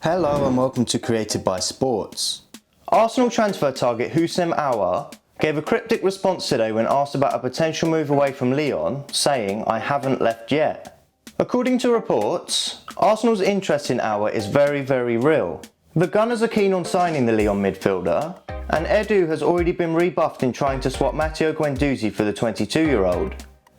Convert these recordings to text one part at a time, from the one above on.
Hello and welcome to Created by Sports. Arsenal transfer target Houssem Aouar gave a cryptic response today when asked about a potential move away from Lyon, saying, "I haven't left yet." According to reports, Arsenal's interest in Aouar is very real. The Gunners are keen on signing the Lyon midfielder, and Edu has already been rebuffed in trying to swap Matteo Guendouzi for the 22-year-old.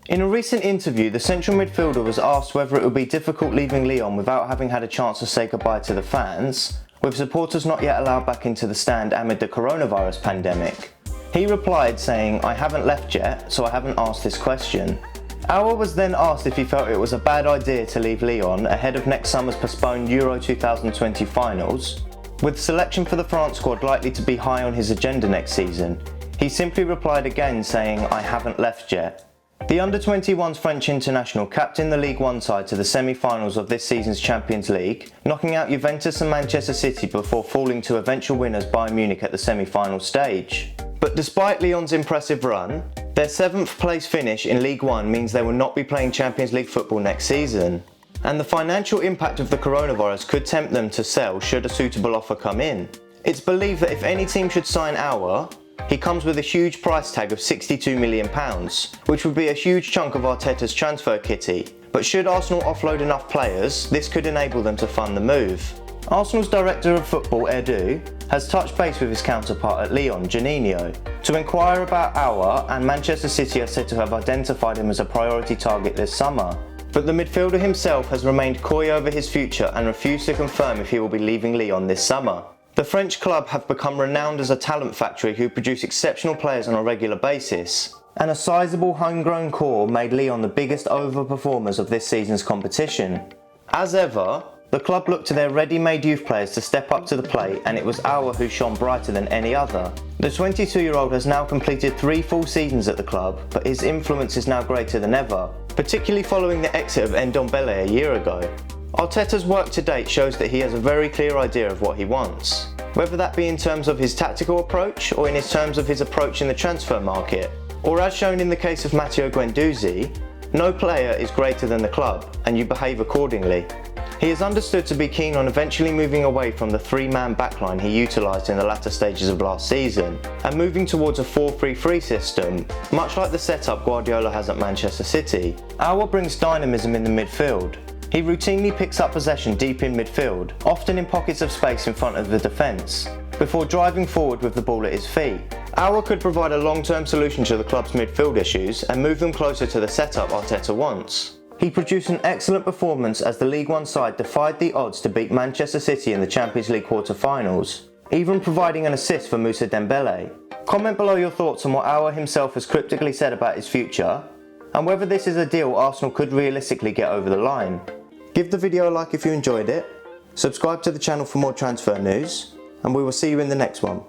In a recent interview, the central midfielder was asked whether it would be difficult leaving Lyon without having had a chance to say goodbye to the fans, with supporters not yet allowed back into the stand amid the coronavirus pandemic. He replied saying, "I haven't left yet, so I haven't asked this question." Aouar was then asked if he felt it was a bad idea to leave Lyon ahead of next summer's postponed Euro 2020 finals, with selection for the France squad likely to be high on his agenda next season. He simply replied again saying, "I haven't left yet." The under-21s French international captained the League One side to the semi-finals of this season's Champions League, knocking out Juventus and Manchester City before falling to eventual winners Bayern Munich at the semi-final stage. But despite Lyon's impressive run, their 7th place finish in League One means they will not be playing Champions League football next season. And the financial impact of the coronavirus could tempt them to sell should a suitable offer come in. It's believed that if any team should sign Aouar, he comes with a huge price tag of £62 million, which would be a huge chunk of Arteta's transfer kitty. But should Arsenal offload enough players, this could enable them to fund the move. Arsenal's director of football, Edu, has touched base with his counterpart at Lyon, Juninho, to inquire about Aouar, and Manchester City are said to have identified him as a priority target this summer. But the midfielder himself has remained coy over his future and refused to confirm if he will be leaving Lyon this summer. The French club have become renowned as a talent factory who produce exceptional players on a regular basis, and a sizable homegrown core made Lyon the biggest overperformers of this season's competition. As ever, the club looked to their ready-made youth players to step up to the plate, and it was Aouar who shone brighter than any other. The 22-year-old has now completed 3 full seasons at the club, but his influence is now greater than ever, particularly following the exit of Ndombele a year ago. Arteta's work to date shows that he has a very clear idea of what he wants, whether that be in terms of his tactical approach or in his terms of his approach in the transfer market. Or as shown in the case of Matteo Guendouzi, no player is greater than the club, and you behave accordingly. He is understood to be keen on eventually moving away from the 3-man backline he utilised in the latter stages of last season, and moving towards a 4-3-3 system, much like the setup Guardiola has at Manchester City. Aouar brings dynamism in the midfield. He routinely picks up possession deep in midfield, often in pockets of space in front of the defence, before driving forward with the ball at his feet. Aouar could provide a long-term solution to the club's midfield issues and move them closer to the setup Arteta wants. He produced an excellent performance as the League One side defied the odds to beat Manchester City in the Champions League quarter-finals, even providing an assist for Moussa Dembele. Comment below your thoughts on what Aouar himself has cryptically said about his future, and whether this is a deal Arsenal could realistically get over the line. Give the video a like if you enjoyed it, subscribe to the channel for more transfer news, and we will see you in the next one.